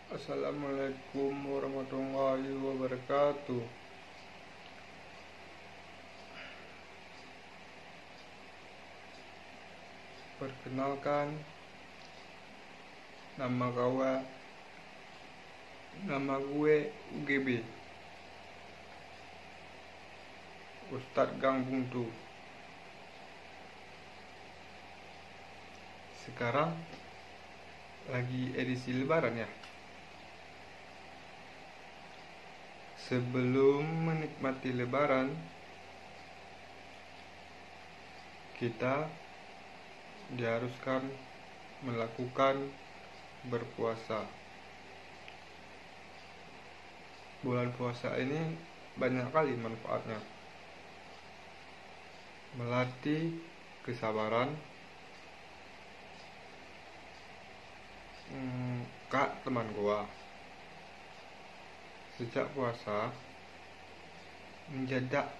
Assalamualaikum warahmatullahi wabarakatuh. Perkenalkan, nama gue UGB, Ustadz Gang Buntu. Sekarang lagi edisi Lebaran ya. Sebelum menikmati Lebaran, kita diharuskan melakukan berpuasa. Bulan puasa ini banyak kali manfaatnya. Melatih kesabaran. Kak teman gua sejak puasa mendadak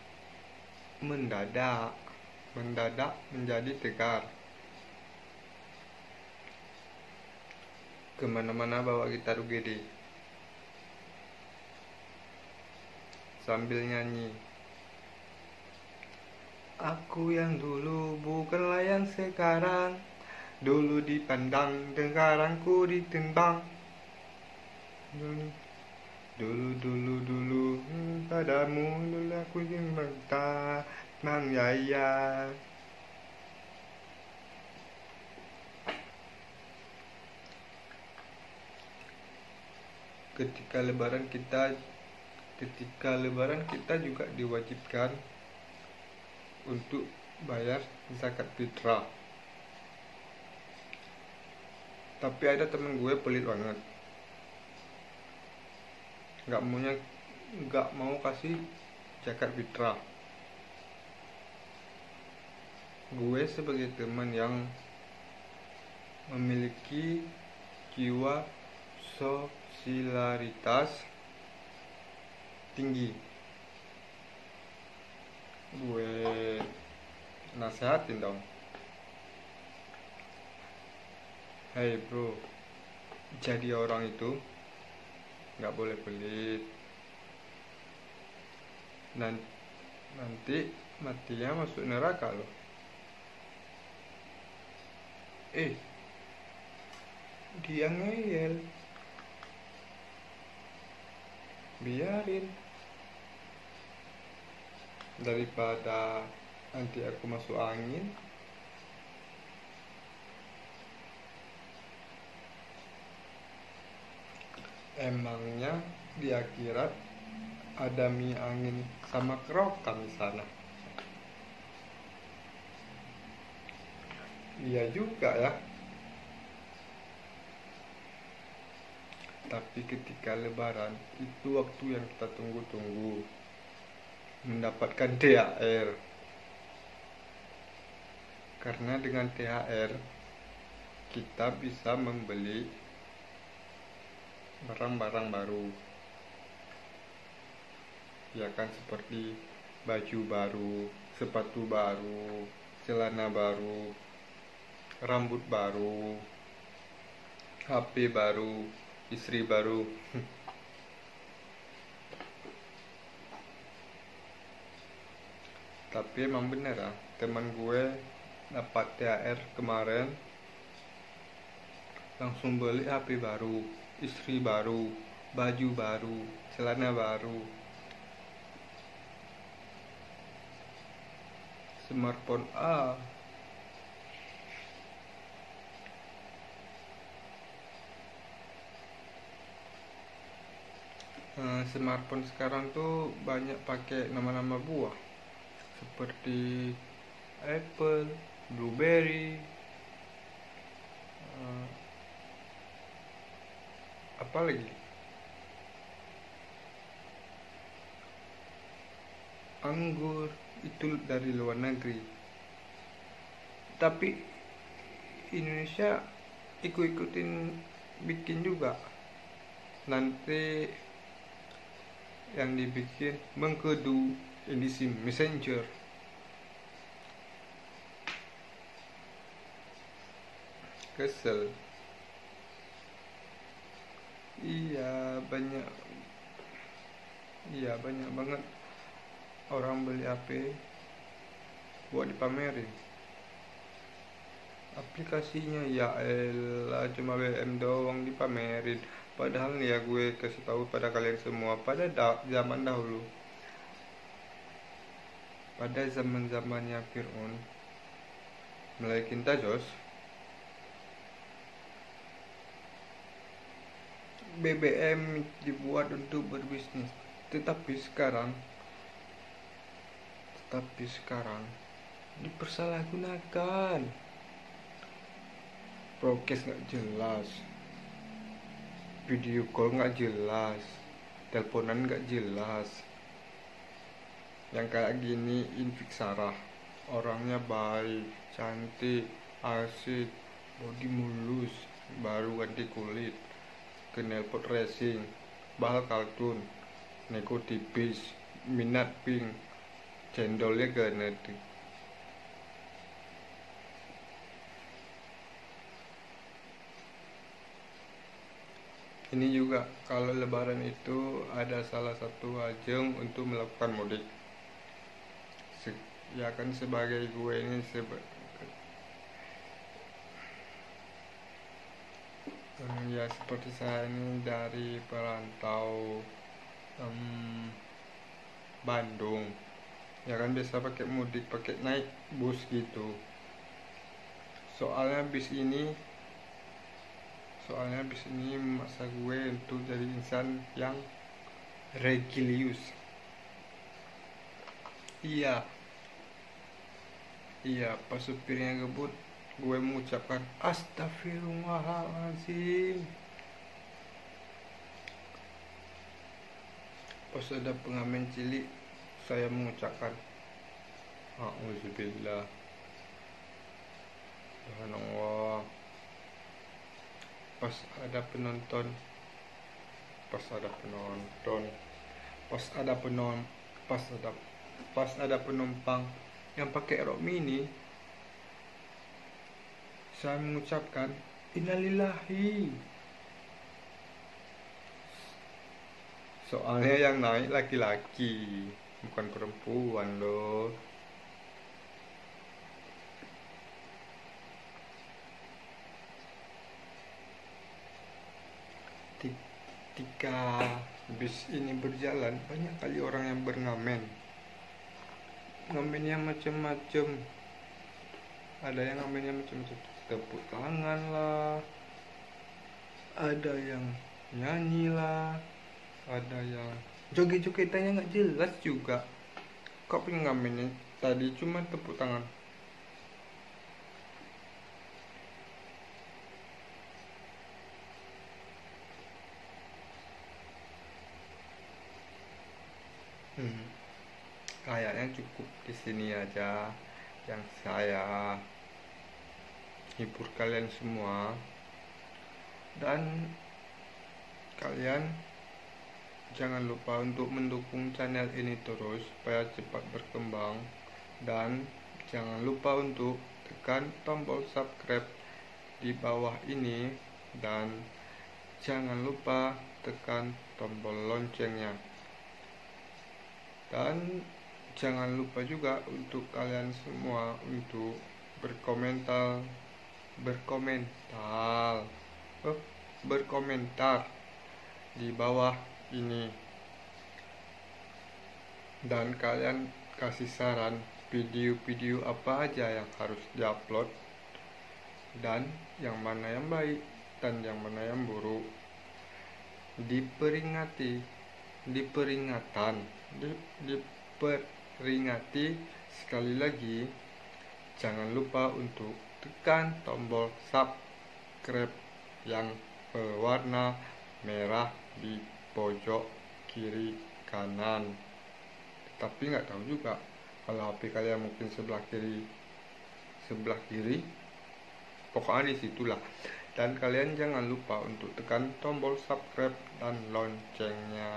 menjadi tegar. Kemana-mana bawa gitar UGD sambil nyanyi, aku yang dulu bukanlah yang sekarang, dulu dipandang, sekarang ku ditimbang. Dulu padamu dulu aku yang minta Mang Yaya. Ketika lebaran kita juga diwajibkan untuk bayar zakat fitrah. Tapi ada temen gue pelit banget, nggak mau kasih zakat fitrah. Gue sebagai teman yang memiliki jiwa solidaritas tinggi, gue nasehatin dong, hey bro, jadi orang itu nggak boleh pelit. Nanti matinya masuk neraka loh. Dia ngeyel, biarin, daripada nanti aku masuk angin. Emangnya di akhirat ada mie angin sama kerokan di sana? Iya juga ya. Tapi ketika lebaran itu waktu yang kita tunggu-tunggu, mendapatkan THR. Karena dengan THR kita bisa membeli barang-barang baru, ya kan, seperti baju baru, sepatu baru, celana baru, rambut baru, HP baru, istri baru. Tapi emang bener ya, teman gue dapat THR kemarin langsung beli HP baru, istri baru, baju baru, celana baru, smartphone smartphone sekarang tuh banyak pakai nama-nama buah seperti Apple, Blueberry, apalagi anggur, itu dari luar negeri. Tapi Indonesia ikut-ikutin bikin juga. Nanti yang dibikin mengkedu edisi Messenger. Kesel. banyak, iya banyak banget orang beli HP buat dipamerin. Aplikasinya ya elah, cuma BBM doang dipamerin. Padahal nih ya, gue kasih tahu pada kalian semua, pada zaman dahulu, pada zaman zamannya Fir'aun melaikin Tajos, BBM dibuat untuk berbisnis. Tetapi sekarang dipersalahgunakan. Prokes nggak jelas, video call nggak jelas, teleponan nggak jelas. Yang kayak gini Infik Sarah, orangnya baik, cantik, asik, body mulus, baru ganti kulit, knalpot racing, bahal kaltun, neko tipis, minat pink, cendolnya gak tuh. Ini juga kalau lebaran itu ada salah satu ajang untuk melakukan mudik. Ya kan sebagai gue ini ya seperti saya ini dari perantau Bandung, ya kan biasa pakai mudik, pakai naik bus gitu. Soalnya bis ini memaksa gue untuk jadi insan yang regilius. Iya, pas supirnya ngebut, gue mengucapkan astagfirullahaladzim. Pas ada pengamen cilik, saya mengucapkan a'udzubillah. Subhanallah. Pas ada penonton, pas ada penumpang yang pakai rok mini, saya mengucapkan innalillahi. Soalnya yang naik laki-laki, bukan perempuan loh. Ketika bis ini berjalan, banyak kali orang yang berngamen. Ngamennya macam-macam. Ada yang ngamennya macam-macam, tepuk tangan lah, ada yang nyanyi lah, ada yang joget-jogetannya nggak jelas juga. Kok pengen ngamennya tadi cuma tepuk tangan. Kayaknya cukup di sini aja yang saya hibur kalian semua, dan kalian jangan lupa untuk mendukung channel ini terus supaya cepat berkembang, dan jangan lupa untuk tekan tombol subscribe di bawah ini, dan jangan lupa tekan tombol loncengnya. Dan jangan lupa juga untuk kalian semua untuk berkomentar di bawah ini, dan kalian kasih saran video-video apa aja yang harus diupload, dan yang mana yang baik dan yang mana yang buruk. Diperingati sekali lagi, jangan lupa untuk tekan tombol subscribe yang berwarna merah di pojok kiri kanan. Tapi nggak tahu juga kalau HP kalian mungkin sebelah kiri, pokoknya disitulah. Dan kalian jangan lupa untuk tekan tombol subscribe dan loncengnya.